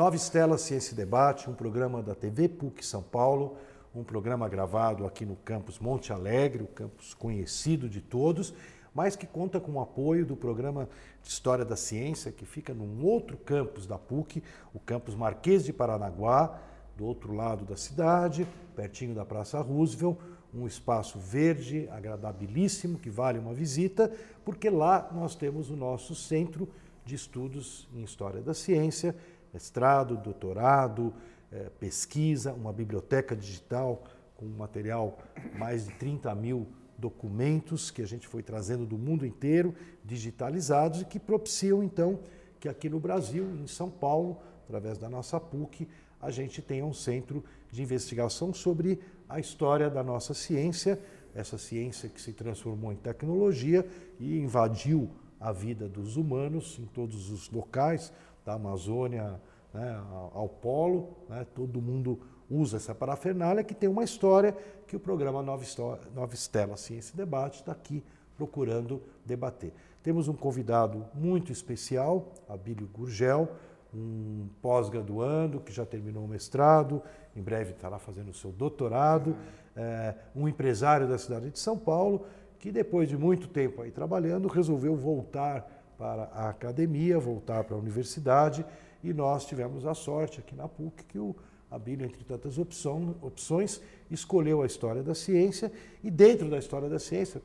Nova Estela Ciência e Debate, um programa da TV PUC São Paulo, um programa gravado aqui no campus Monte Alegre, o campus conhecido de todos, mas que conta com o apoio do programa de História da Ciência, que fica num outro campus da PUC, o campus Marquês de Paranaguá, do outro lado da cidade, pertinho da Praça Roosevelt, um espaço verde, agradabilíssimo, que vale uma visita, porque lá nós temos o nosso centro de estudos em História da Ciência, mestrado, doutorado, pesquisa, uma biblioteca digital com material, mais de 30 mil documentos que a gente foi trazendo do mundo inteiro, digitalizados e que propiciam então que aqui no Brasil, em São Paulo, através da nossa PUC, a gente tenha um centro de investigação sobre a história da nossa ciência, essa ciência que se transformou em tecnologia e invadiu a vida dos humanos em todos os locais, da Amazônia, né, ao Polo, né, todo mundo usa essa parafernália que tem uma história que o programa Nova Estela Ciência e Debate está aqui procurando debater. Temos um convidado muito especial, Abílio Gurgel, um pós-graduando que já terminou o mestrado, em breve estará fazendo o seu doutorado, um empresário da cidade de São Paulo, que depois de muito tempo aí trabalhando, resolveu voltar para a academia, voltar para a universidade, e nós tivemos a sorte aqui na PUC que o Abílio, entre tantas opções, escolheu a História da Ciência, e dentro da História da Ciência,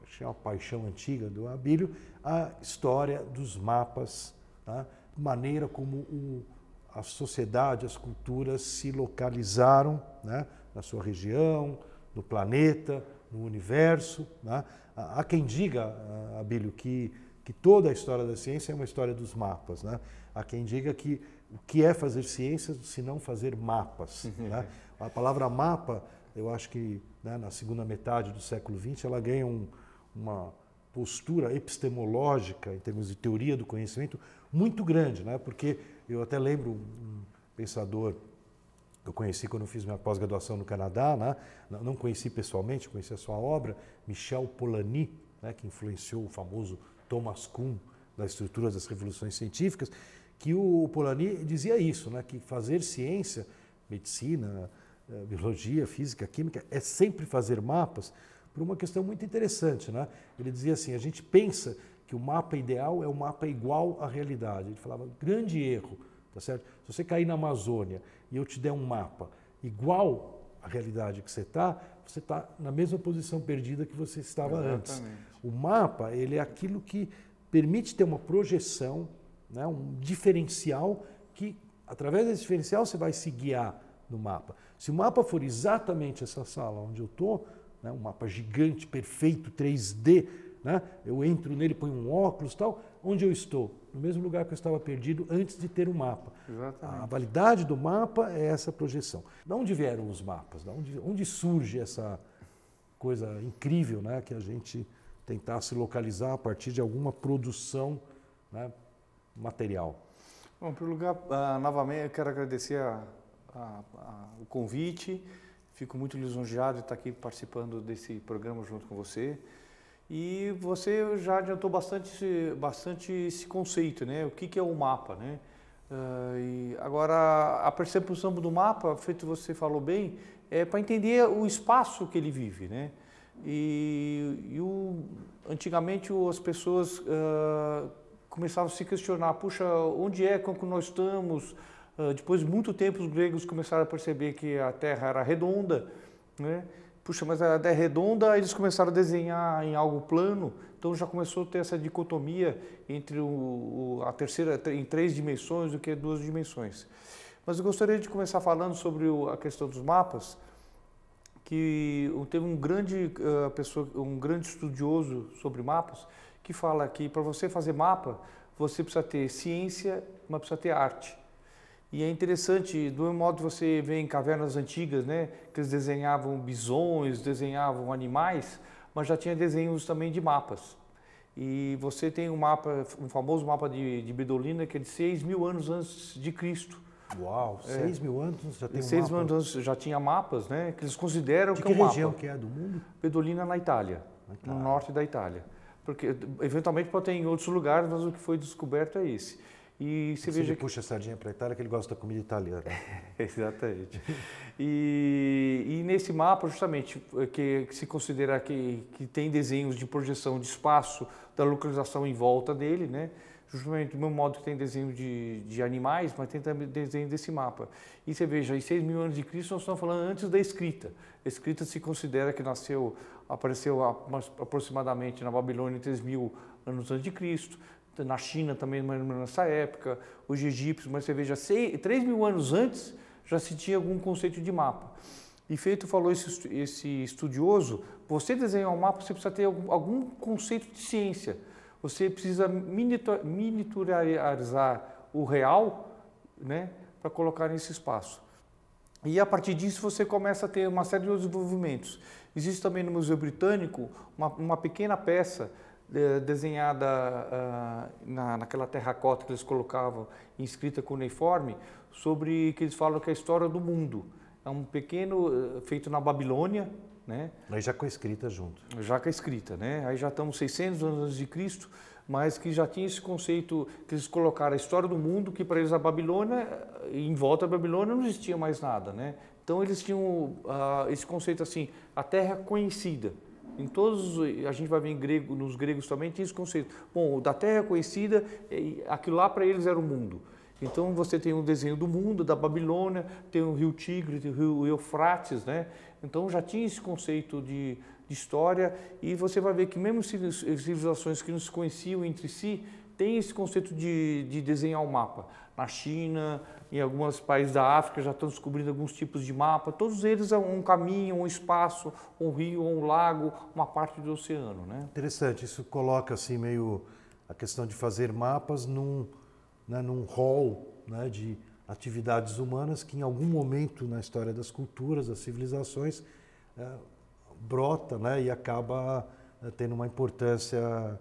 acho que é uma paixão antiga do Abílio, a história dos mapas, tá? Maneira como a sociedade, as culturas se localizaram, né, na sua região, no planeta, no universo, né? Há quem diga, Abílio, que toda a história da ciência é uma história dos mapas, né? Há quem diga que o que é fazer ciência se não fazer mapas, né? A palavra mapa, eu acho que, né, na segunda metade do século XX, ela ganha uma postura epistemológica, em termos de teoria do conhecimento, muito grande, né? Porque eu até lembro um pensador que eu conheci quando eu fiz minha pós-graduação no Canadá, né? Não conheci pessoalmente, conheci a sua obra, Michel Polanyi, né, que influenciou o famoso Thomas Kuhn da estrutura das revoluções científicas, que o Polanyi dizia isso, né, que fazer ciência, medicina, biologia, física, química, é sempre fazer mapas, por uma questão muito interessante, né? Ele dizia assim, a gente pensa que o mapa ideal é o mapa igual à realidade. Ele falava, grande erro, tá certo? Se você cair na Amazônia e eu te der um mapa igual à realidade que você está na mesma posição perdida que você estava antes. O mapa, ele é aquilo que permite ter uma projeção, né, um diferencial que, através desse diferencial, você vai se guiar no mapa. Se o mapa for exatamente essa sala onde eu estou, né, um mapa gigante, perfeito, 3D, né, eu entro nele, ponho um óculos e tal, onde eu estou? No mesmo lugar que eu estava perdido antes de ter um mapa. Exatamente. A validade do mapa é essa projeção. De onde vieram os mapas? Onde surge essa coisa incrível, né, que a gente tentar se localizar a partir de alguma produção, né, material? Bom, em primeiro lugar, novamente, eu quero agradecer o convite. Fico muito lisonjeado de estar aqui participando desse programa junto com você. E você já adiantou bastante esse conceito, né? O que é o mapa, né? E agora, a percepção do mapa, feito você falou bem, é para entender o espaço que ele vive, né? Antigamente as pessoas começavam a se questionar, puxa, onde é que nós estamos? Depois de muito tempo, os gregos começaram a perceber que a Terra era redonda, né? Puxa, mas a Terra é redonda, eles começaram a desenhar em algo plano, então já começou a ter essa dicotomia entre a terceira, em 3 dimensões do que 2 dimensões. Mas eu gostaria de começar falando sobre a questão dos mapas, que teve um grande estudioso sobre mapas, que fala que para você fazer mapa, você precisa ter ciência, mas precisa ter arte. E é interessante, do mesmo modo que você vê em cavernas antigas, né, que eles desenhavam bisões, desenhavam animais, mas já tinha desenhos também de mapas. E você tem um famoso mapa de Bedolina, que é de 6.000 anos antes de Cristo. Uau, 6.000 anos já tem um 6.000 mapa? anos já tinha mapas, né, que eles consideram de que é um mapa. De que região que é do mundo? Bedolina na Itália, no norte da Itália. Porque eventualmente pode ter em outros lugares, mas o que foi descoberto é esse. E você Se veja ele puxa a sardinha para a Itália, que ele gosta da comida italiana. Exatamente. E nesse mapa, justamente, que se considera que tem desenhos de projeção de espaço, da localização em volta dele, né? Justamente do mesmo modo que tem desenho de animais, mas tem também desenho desse mapa. E você veja, em 6.000 anos de Cristo, nós estamos falando antes da escrita. A escrita se considera que apareceu aproximadamente na Babilônia em 3.000 anos antes de Cristo. Na China também nessa época, os egípcios, mas você veja, 3.000 anos antes já se tinha algum conceito de mapa. E Feito falou esse estudioso, você desenhar um mapa, você precisa ter algum conceito de ciência. Você precisa miniaturizar o real, né, para colocar nesse espaço. E a partir disso você começa a ter uma série de desenvolvimentos. Existe também no Museu Britânico uma pequena peça desenhada naquela terracota que eles colocavam, inscrita cuneiforme, sobre que eles falam que é a história do mundo. É um pequeno, feito na Babilônia, né? Aí já com a escrita junto. Já com a escrita, né? Aí já estamos 600 anos antes de Cristo, mas que já tinha esse conceito que eles colocaram a história do mundo, que para eles a Babilônia, em volta da Babilônia não existia mais nada, né? Então eles tinham esse conceito assim, a terra conhecida. Em todos, a gente vai ver nos gregos também tinha esse conceito. Bom, da terra conhecida, aquilo lá para eles era o mundo. Então você tem um desenho do mundo, da Babilônia, tem o rio Tigre, tem o rio Eufrates, né? Então já tinha esse conceito de história e você vai ver que mesmo civilizações que não se conheciam entre si, tem esse conceito de desenhar o mapa. Na China, em alguns países da África já estão descobrindo alguns tipos de mapa. Todos eles é um caminho, um espaço, um rio, um lago, uma parte do oceano, né? Interessante, isso coloca assim meio a questão de fazer mapas num rol, né, de atividades humanas que em algum momento na história das culturas, das civilizações, brota, né, e acaba tendo uma importância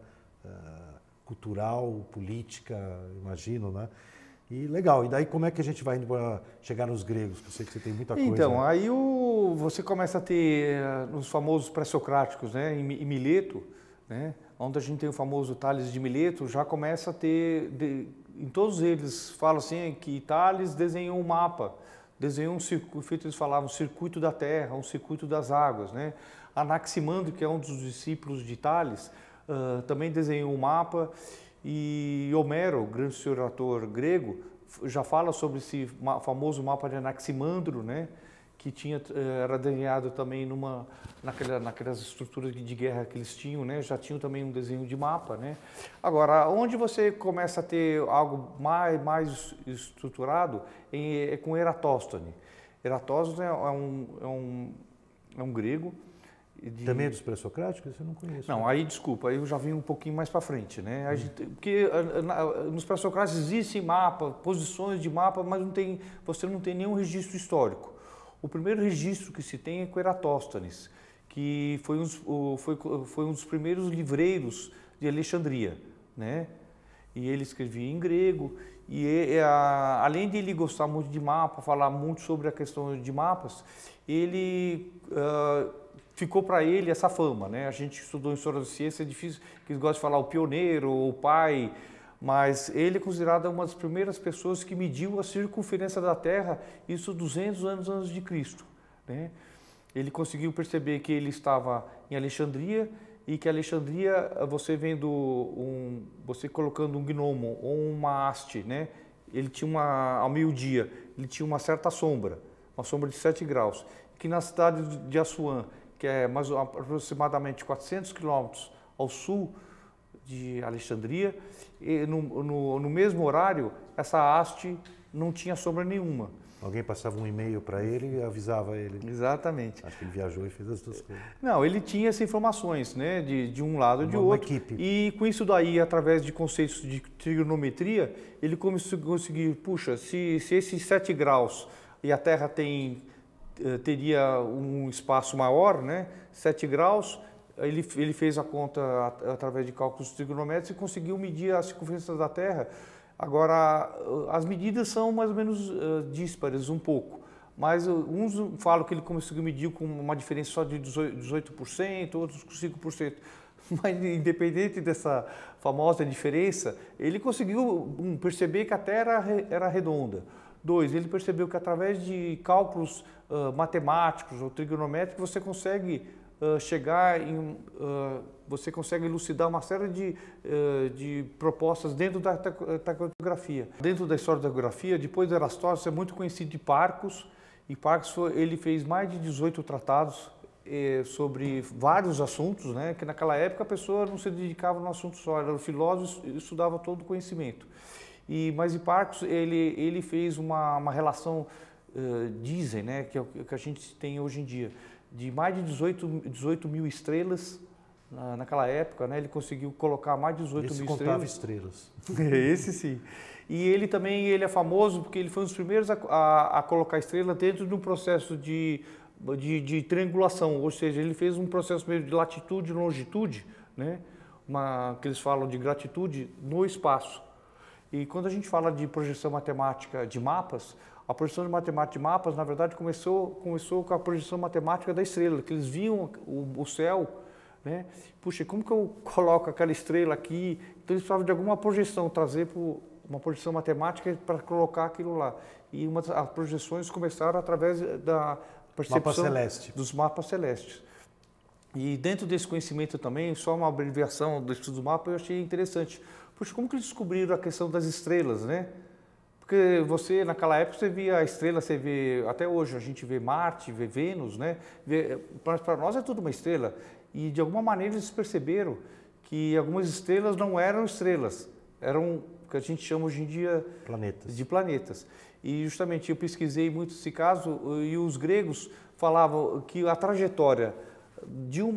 cultural, política, imagino, né? E legal, e daí como é que a gente vai indo para chegar nos gregos? Que eu sei que você tem muita coisa. Então, aí você começa a ter nos famosos pré-socráticos, né, em Mileto, né, onde a gente tem o famoso Tales de Mileto, já começa a ter, em todos eles fala assim que Tales desenhou um mapa, desenhou um circuito, eles falavam circuito da terra, um circuito das águas, né? Anaximandro, que é um dos discípulos de Tales, também desenhou um mapa. E Homero, o grande historiador grego, já fala sobre esse famoso mapa de Anaximandro, né, que era desenhado também naquelas estruturas de guerra que eles tinham, né, já tinham também um desenho de mapa, né. Agora, onde você começa a ter algo mais estruturado é com Eratóstenes. Eratóstenes é um grego. Também é dos pré-socráticos? Eu não conheço. Não, aí desculpa, aí eu já vim um pouquinho mais para frente, né? Porque nos pré-socráticos existem mapas, posições de mapa, mas você não tem nenhum registro histórico. O primeiro registro que se tem é com Eratóstenes, que foi um dos primeiros livreiros de Alexandria, né? E ele escrevia em grego, e além de ele gostar muito de mapa, falar muito sobre a questão de mapas, ele ficou para ele essa fama, né? A gente estudou em história da ciência, é difícil, que eles gostam de falar o pioneiro, o pai, mas ele é considerado uma das primeiras pessoas que mediu a circunferência da Terra, isso 200 anos antes de Cristo, né? Ele conseguiu perceber que ele estava em Alexandria e que Alexandria, você você colocando um gnomo ou uma haste, né? Ele tinha ao meio-dia, ele tinha uma certa sombra, uma sombra de 7 graus, que na cidade de Assuã, que é aproximadamente 400 quilômetros ao sul de Alexandria, e no mesmo horário, essa haste não tinha sombra nenhuma. Alguém passava um e-mail para ele e avisava ele. Exatamente. Acho que ele viajou e fez as duas coisas. Não, ele tinha essas informações, né, de um lado e de outro. Equipe. E com isso daí, através de conceitos de trigonometria, ele conseguiu, puxa, se esses 7 graus e a Terra teria um espaço maior, né, 7 graus, ele fez a conta através de cálculos trigonométricos e conseguiu medir a circunferência da Terra. Agora, as medidas são mais ou menos díspares um pouco, mas uns falam que ele conseguiu medir com uma diferença só de 18%, outros com 5%. Mas, independente dessa famosa diferença, ele conseguiu perceber que a Terra era redonda. 2, ele percebeu que através de cálculos matemáticos ou trigonométricos você consegue chegar em... você consegue elucidar uma série de propostas dentro da cartografia. Dentro da história da geografia, depois de Eratóstenes, é muito conhecido de Hiparcos. Hiparcos ele fez mais de 18 tratados sobre vários assuntos, né? Que naquela época a pessoa não se dedicava a um assunto só, era um filósofo e estudava todo o conhecimento. Mas Hiparcos ele fez uma relação, dizem, né, que é o que a gente tem hoje em dia, de mais de 18 mil estrelas naquela época, né? Ele conseguiu colocar mais de 18 mil contava estrelas. Esse sim. E ele também ele é famoso porque ele foi um dos primeiros a colocar estrela dentro de um processo de triangulação, ou seja, ele fez um processo meio de latitude e longitude, né? Que eles falam de gratitude no espaço. E quando a gente fala de projeção matemática de mapas, a projeção matemática de mapas, na verdade, começou com a projeção matemática da estrela, que eles viam o céu, né? Puxa, como que eu coloco aquela estrela aqui? Então eles precisavam de alguma projeção, trazer uma projeção matemática para colocar aquilo lá. E as projeções começaram através da percepção dos mapas celestes. E dentro desse conhecimento também, só uma abreviação do estudo do mapa, eu achei interessante. Puxa, como que eles descobriram a questão das estrelas, né? Porque você, naquela época, você via a estrela, você vê, até hoje, a gente vê Marte, vê Vênus, né? Para nós é tudo uma estrela. E, de alguma maneira, eles perceberam que algumas estrelas não eram estrelas, eram o que a gente chama hoje em dia de planetas. E, justamente, eu pesquisei muito esse caso e os gregos falavam que a trajetória de um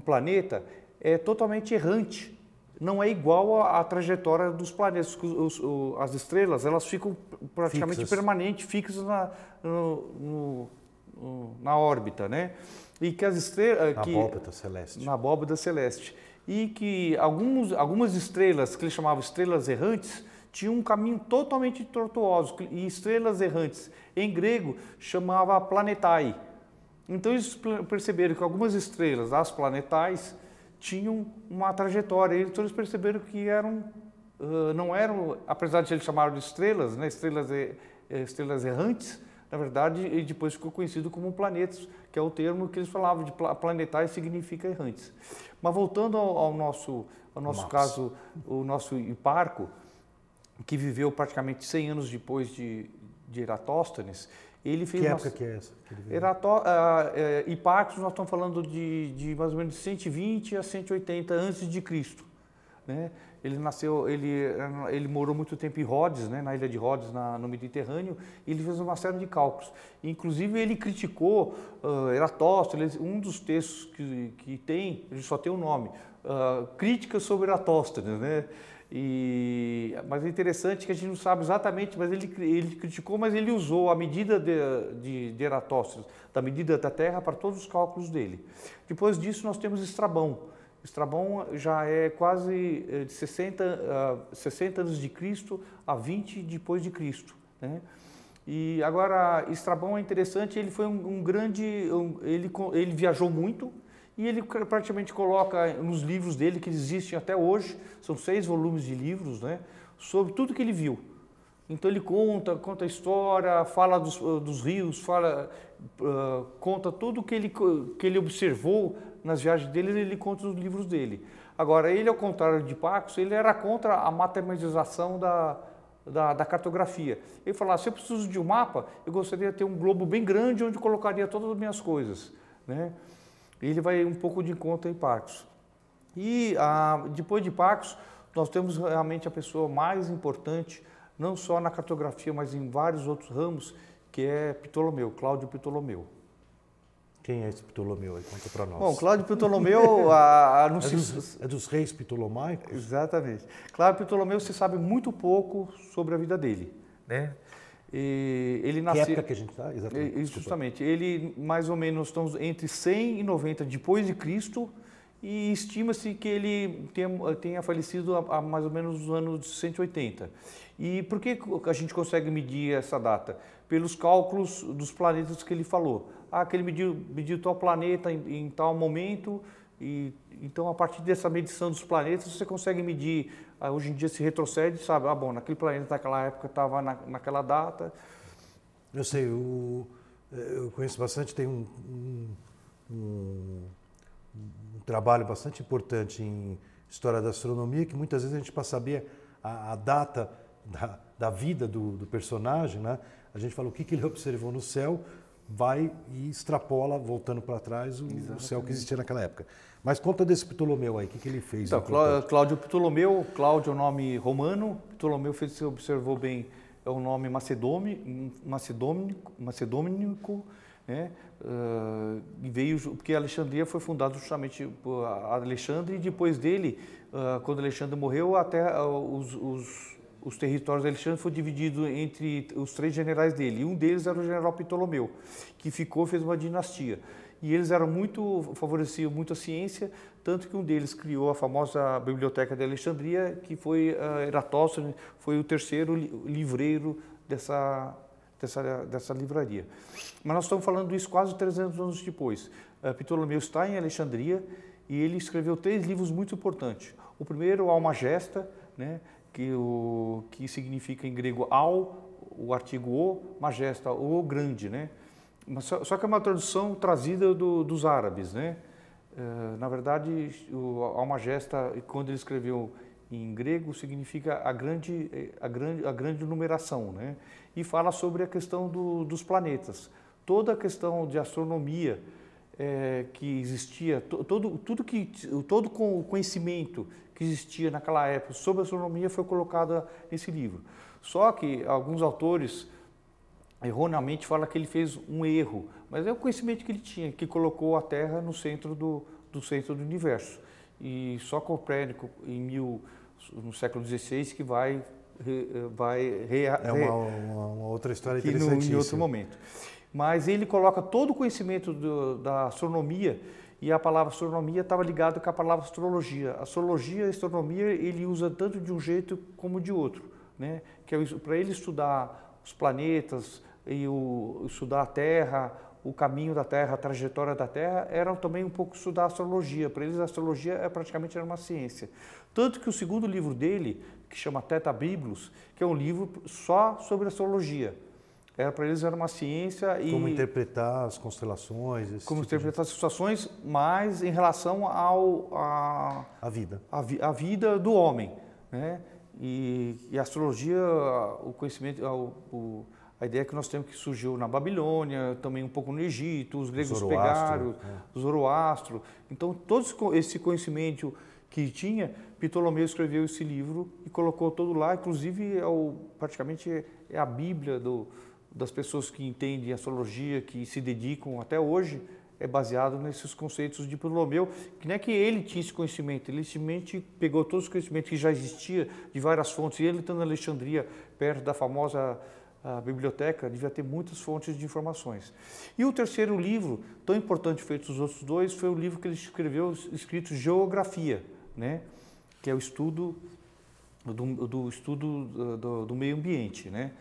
planeta é totalmente errante. Não é igual à trajetória dos planetas. As estrelas, elas ficam praticamente permanentes, fixas na órbita, né? E que as estrelas... Na abóbada celeste. E que algumas estrelas, que eles chamavam estrelas errantes, tinham um caminho totalmente tortuoso. E estrelas errantes, em grego, chamava planetai. Então eles perceberam que algumas estrelas, as planetais, tinham uma trajetória. Então eles perceberam que não eram, apesar de eles chamaram de estrelas, né, estrelas errantes, na verdade, e depois ficou conhecido como planetas, que é o termo que eles falavam de planetais, significa errantes. Mas voltando ao nosso caso, o nosso Hiparco, que viveu praticamente 100 anos depois de Eratóstenes, ele fez... Que época que é essa? Hiparcos, nós estamos falando de mais ou menos 120 a 180 antes de Cristo, né? Ele morou muito tempo em Rhodes, né, na ilha de Rhodes, no Mediterrâneo, e ele fez uma série de cálculos. Inclusive, ele criticou Eratóstenes, um dos textos que tem, ele só tem um nome, Críticas sobre Eratóstenes, né? Mas é interessante que a gente não sabe exatamente, mas ele criticou, mas ele usou a medida de Eratóstenes, da medida da Terra, para todos os cálculos dele. Depois disso, nós temos Estrabão. Estrabão já é quase de 60 anos de Cristo a 20 depois de Cristo, né? E agora, Estrabão é interessante, ele foi ele viajou muito, e ele praticamente coloca nos livros dele, que existem até hoje, são 6 volumes de livros, né, sobre tudo que ele viu. Então ele conta a história, fala dos rios, conta tudo que ele observou nas viagens dele, ele conta nos livros dele. Agora, ele, ao contrário de Hiparcos, ele era contra a matematização da cartografia. Ele falava, se eu preciso de um mapa, eu gostaria de ter um globo bem grande onde eu colocaria todas as minhas coisas, né? Ele vai um pouco de encontro a Hiparcos. E depois de Hiparcos, nós temos realmente a pessoa mais importante, não só na cartografia, mas em vários outros ramos, que é Ptolomeu, Cláudio Ptolomeu. Quem é esse Ptolomeu aí? Conta para nós. Bom, Cláudio Ptolomeu... É dos reis ptolomaicos? Exatamente. Cláudio Ptolomeu, se sabe muito pouco sobre a vida dele, né? Ele nasceu... Que época que a gente está? Exatamente. Justamente. Ele, mais ou menos, estamos entre 100 e 90 depois de Cristo, e estima-se que ele tenha falecido há mais ou menos nos anos 180. E por que a gente consegue medir essa data? Pelos cálculos dos planetas que ele falou. Que ele mediu tal planeta em tal momento, Então, a partir dessa medição dos planetas, você consegue medir, hoje em dia se retrocede, sabe, bom, naquele planeta naquela época estava naquela data. Eu sei, eu conheço bastante, tem um trabalho bastante importante em história da astronomia, que muitas vezes a gente, para saber a data da vida do personagem, né, a gente fala o que ele observou no céu, vai e extrapola, voltando para trás, o céu que existia naquela época. Mas conta desse Ptolomeu aí, o que ele fez? Então, Cláudio Ptolomeu, Cláudio é o nome romano, Ptolomeu, você observou bem, é um nome macedônico, né? E veio, porque Alexandria foi fundada justamente por Alexandre, e depois dele, quando Alexandre morreu, até os territórios de Alexandre foram divididos entre os 3 generais dele. E um deles era o general Ptolomeu, que fez uma dinastia. E eles favoreciam muito a ciência, tanto que um deles criou a famosa Biblioteca de Alexandria, que foi Eratóstenes, foi o terceiro livreiro dessa livraria. Mas nós estamos falando isso quase 300 anos depois. Ptolomeu está em Alexandria e ele escreveu 3 livros muito importantes. O primeiro, Almagesta, né, que significa em grego al, o artigo o, magesta, o grande, né? Só que é uma tradução trazida dos árabes, né? Na verdade, o Almagesta, quando ele escreveu em grego, significa a grande numeração, né? E fala sobre a questão dos planetas. Toda a questão de astronomia que existia, todo o conhecimento que existia naquela época sobre astronomia foi colocado nesse livro. Só que alguns autores erroneamente falam que ele fez um erro, mas é o conhecimento que ele tinha, que colocou a Terra no centro do centro do universo. E só Copérnico, no século XVI, que vai uma outra história interessantíssima. Em outro momento. Mas ele coloca todo o conhecimento da astronomia, e a palavra astronomia estava ligada com a palavra astrologia. Astrologia e astronomia ele usa tanto de um jeito como de outro, né? Que é para ele estudar os planetas e estudar a Terra, o caminho da Terra, a trajetória da Terra, era também um pouco estudar a astrologia. Para eles a astrologia praticamente era uma ciência. Tanto que o segundo livro dele, que chama Theta Biblos, que é um livro só sobre astrologia. Para eles era uma ciência e... Como interpretar as constelações. Como interpretar as situações, mas em relação a vida. A vida do homem, né? E a astrologia, o conhecimento, a ideia que nós temos que surgiu na Babilônia, também um pouco no Egito, os gregos pegaram, Zoroastro. Então, todo esse conhecimento que tinha, Ptolomeu escreveu esse livro e colocou todo lá, inclusive praticamente é a Bíblia das pessoas que entendem astrologia, que se dedicam até hoje, é baseado nesses conceitos de Ptolomeu, que não é que ele tinha esse conhecimento, ele simplesmente pegou todos os conhecimentos que já existia de várias fontes, e ele estando em Alexandria, perto da famosa biblioteca, devia ter muitas fontes de informações. E o terceiro livro, tão importante feito os outros 2, foi o livro que ele escreveu, escrito Geografia, né? Que é o estudo do meio ambiente, né?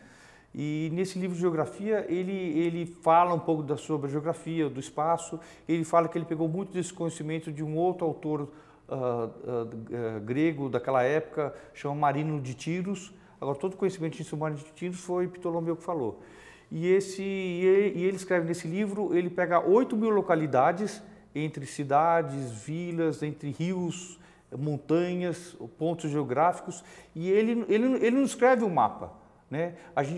E nesse livro de geografia, ele fala um pouco sobre a geografia, do espaço. Ele fala que ele pegou muito desse conhecimento de um outro autor grego daquela época, chama Marino de Tiros. Agora, todo o conhecimento de Marino de Tiros foi Ptolomeu que falou. E ele escreve nesse livro, ele pega 8.000 localidades, entre cidades, vilas, entre rios, montanhas, pontos geográficos, e ele não escreve um mapa. Né?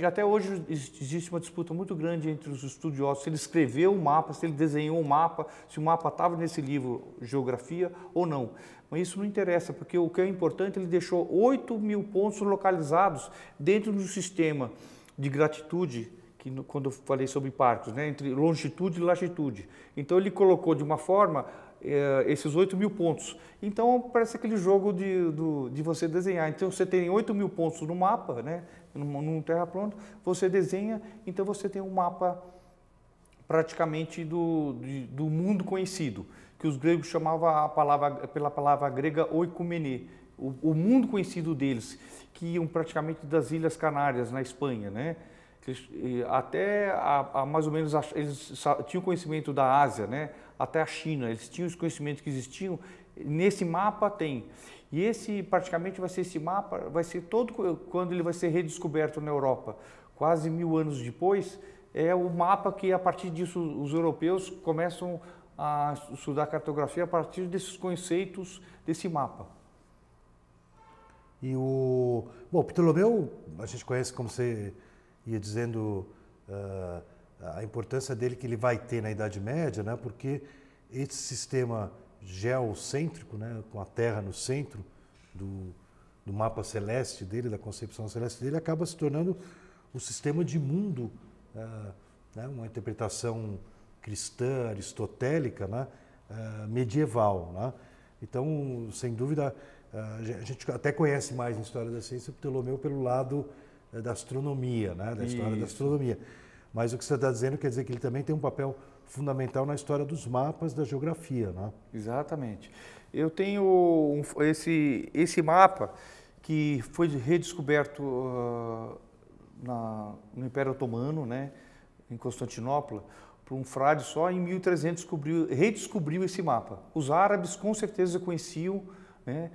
Até hoje existe uma disputa muito grande entre os estudiosos, se ele escreveu um mapa, se ele desenhou um mapa, se o mapa estava nesse livro Geografia ou não. Mas isso não interessa, porque o que é importante, ele deixou 8.000 pontos localizados dentro do sistema de gratitude, que quando eu falei sobre Parcos, né? Entre longitude e latitude. Então ele colocou de uma forma esses 8.000 pontos. Então parece aquele jogo de você desenhar. Então você tem 8.000 pontos no mapa, né? Num terra pronto, você desenha, então você tem um mapa praticamente do mundo conhecido, que os gregos chamavam pela palavra grega oikoumene, o mundo conhecido deles, que iam praticamente das Ilhas Canárias, na Espanha, né? Até mais ou menos, eles tinham conhecimento da Ásia, né? Até a China, eles tinham os conhecimentos que existiam, nesse mapa tem. E praticamente vai ser esse mapa, vai ser todo, quando ele vai ser redescoberto na Europa, quase 1000 anos depois, é o mapa que a partir disso os europeus começam a estudar a cartografia a partir desses conceitos desse mapa. E bom, Ptolomeu, a gente conhece, como você ia dizendo, a importância dele que ele vai ter na Idade Média, né? Porque esse sistema geocêntrico, né? Com a Terra no centro do mapa celeste dele, da concepção celeste dele, acaba se tornando um sistema de mundo, né? Uma interpretação cristã, aristotélica, né? Medieval, né? Então, sem dúvida, a gente até conhece mais a história da ciência Ptolomeu pelo lado da astronomia, né? Da história da astronomia. Mas o que você está dizendo quer dizer que ele também tem um papel fundamental na história dos mapas da geografia, né? Exatamente. Eu tenho esse mapa que foi redescoberto no Império Otomano, né? Em Constantinopla, por um frade só em 1300 redescobriu esse mapa. Os árabes com certeza conheciam, né?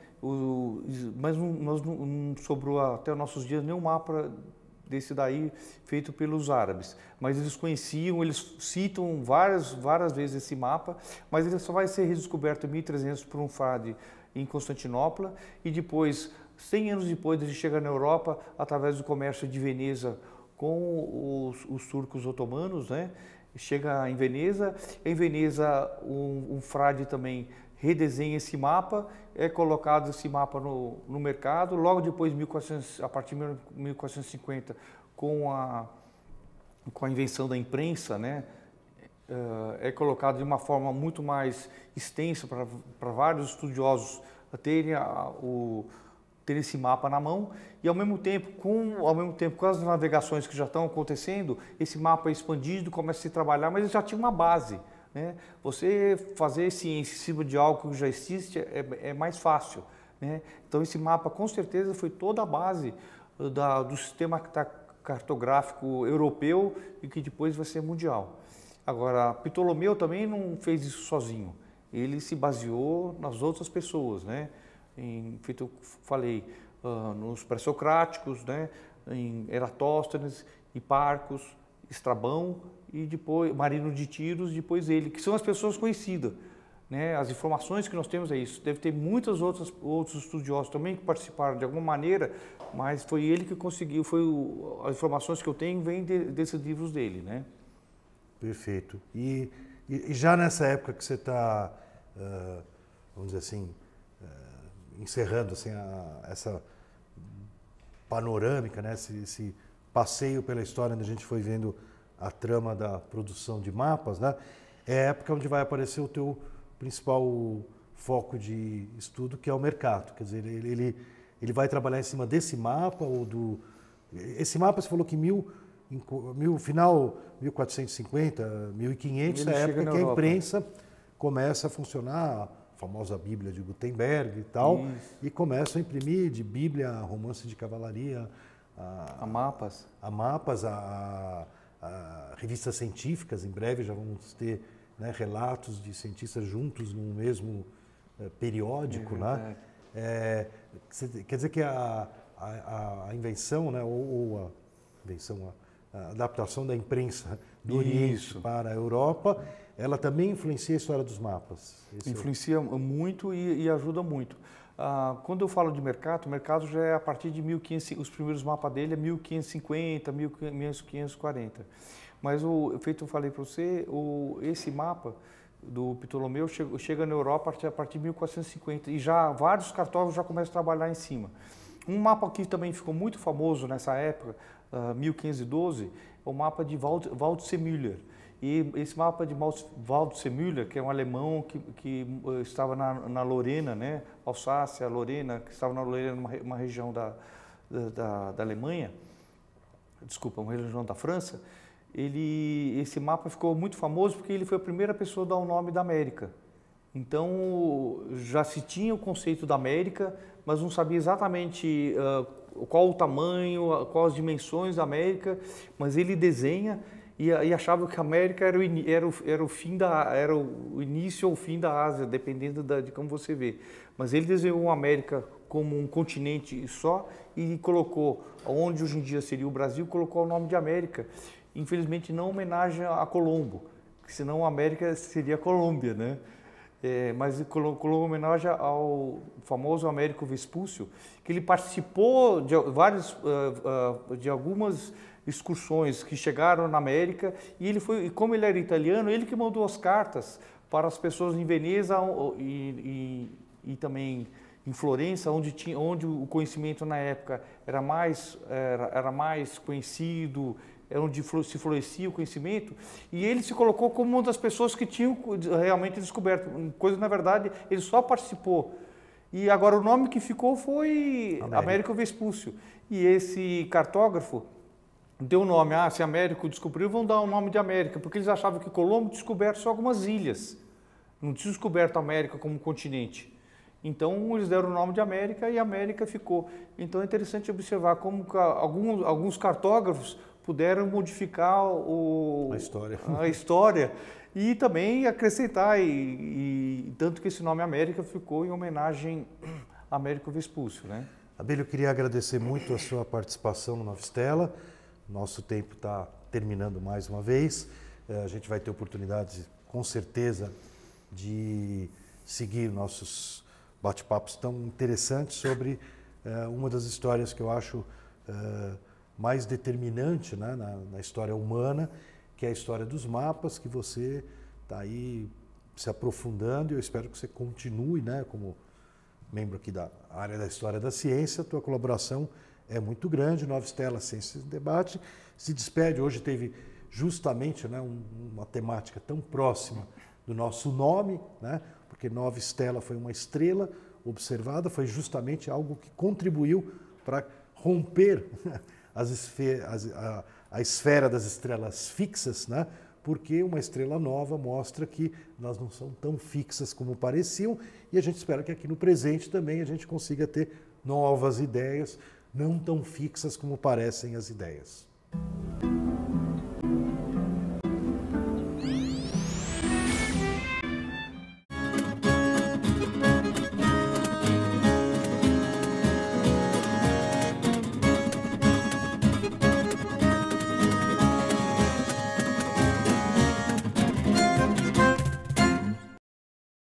Mas não sobrou até os nossos dias nenhum mapa desse daí feito pelos árabes. Mas eles conheciam, eles citam várias vezes esse mapa, mas ele só vai ser redescoberto em 1300 por um frade em Constantinopla e depois, 100 anos depois, ele chega na Europa através do comércio de Veneza com os turcos otomanos, né? Chega em Veneza. Em Veneza, um frade também redesenha esse mapa, é colocado esse mapa no mercado. Logo depois, a partir de 1450, com a invenção da imprensa, né, é colocado de uma forma muito mais extensa para vários estudiosos terem esse mapa na mão. E ao mesmo tempo, com as navegações que já estão acontecendo, esse mapa é expandido, começa a se trabalhar, mas ele já tinha uma base, né? Você fazer ciência em cima de algo que já existe é mais fácil, né? Então esse mapa com certeza foi toda a base do sistema cartográfico europeu e que depois vai ser mundial. Agora, Ptolomeu também não fez isso sozinho, ele se baseou nas outras pessoas, né? Feito eu falei, nos pré-socráticos, né? Em Eratóstenes, Hiparcos, Estrabão e depois Marino de Tiros, depois ele, que são as pessoas conhecidas, né? As informações que nós temos é isso. Deve ter muitos outros estudiosos também que participaram de alguma maneira, mas foi ele que conseguiu, as informações que eu tenho vêm desses livros dele, né? Perfeito. E já nessa época que você está, vamos dizer assim, encerrando assim, essa panorâmica, né? Esse passeio pela história onde a gente foi vendo a trama da produção de mapas, né? É a época onde vai aparecer o teu principal foco de estudo, que é o mercado. Quer dizer, ele vai trabalhar em cima desse mapa esse mapa você falou que final 1450, 1500, é a época que a imprensa começa a funcionar, a famosa Bíblia de Gutenberg e tal, isso. E começam a imprimir de Bíblia a romance de cavalaria, a mapas, a revistas científicas. Em breve já vamos ter, né, relatos de cientistas juntos no mesmo periódico, né? Quer dizer que a invenção, né, a adaptação da imprensa do Oriente para a Europa, ela também influencia a história dos mapas. Influencia muito e ajuda muito. Quando eu falo de mercado, o mercado já é a partir de 1500, os primeiros mapas dele é 1550, 1540. Mas feito eu falei para você, esse mapa do Ptolomeu chega na Europa a partir de 1450 e já vários cartógrafos já começam a trabalhar em cima. Um mapa que também ficou muito famoso nessa época, 1512, é o mapa de Waldseemüller. E esse mapa de Waldseemüller, que é um alemão que estava na Lorena, né? Alsácia, Lorena, que estava na Lorena, uma região da Alemanha, desculpa, uma região da França. Esse mapa ficou muito famoso porque ele foi a primeira pessoa a dar o nome da América. Então, já se tinha o conceito da América, mas não sabia exatamente qual o tamanho, quais as dimensões da América, mas ele desenha e achava que a América era o início ou o fim da Ásia, dependendo de como você vê. Mas ele desenhou a América como um continente só e colocou, onde hoje em dia seria o Brasil, colocou o nome de América. Infelizmente não homenagem a Colombo, senão a América seria a Colômbia, né? Mas colocou homenagem ao famoso Américo Vespúcio, que ele participou de algumas excursões que chegaram na América, e como ele era italiano, ele que mandou as cartas para as pessoas em Veneza e também em Florença, onde o conhecimento na época era mais conhecido, onde se florescia o conhecimento, e ele se colocou como uma das pessoas que tinham realmente descoberto, coisa na verdade ele só participou. E agora o nome que ficou foi Américo Vespúcio. E esse cartógrafo deu o nome, se Américo descobriu, vão dar o nome de América, porque eles achavam que Colombo descoberto só algumas ilhas, não tinha descoberto a América como continente. Então eles deram o nome de América e América ficou. Então é interessante observar como alguns cartógrafos puderam modificar a história e também acrescentar, e tanto que esse nome América ficou em homenagem a Américo Vespúcio, né? Abelio, eu queria agradecer muito a sua participação no Nova Stella. Nosso tempo está terminando mais uma vez. A gente vai ter oportunidade, com certeza, de seguir nossos bate-papos tão interessantes sobre uma das histórias que eu acho mais determinante, né, na história humana, que é a história dos mapas, que você está aí se aprofundando, e eu espero que você continue, né, como membro aqui da área da História da Ciência. A tua colaboração é muito grande. Nova Stella Ciências em Debate se despede. Hoje teve justamente, né, uma temática tão próxima do nosso nome, né, porque Nova Stella foi uma estrela observada, foi justamente algo que contribuiu para romper a esfera das estrelas fixas, né? Porque uma estrela nova mostra que elas não são tão fixas como pareciam, e a gente espera que aqui no presente também a gente consiga ter novas ideias, não tão fixas como parecem as ideias.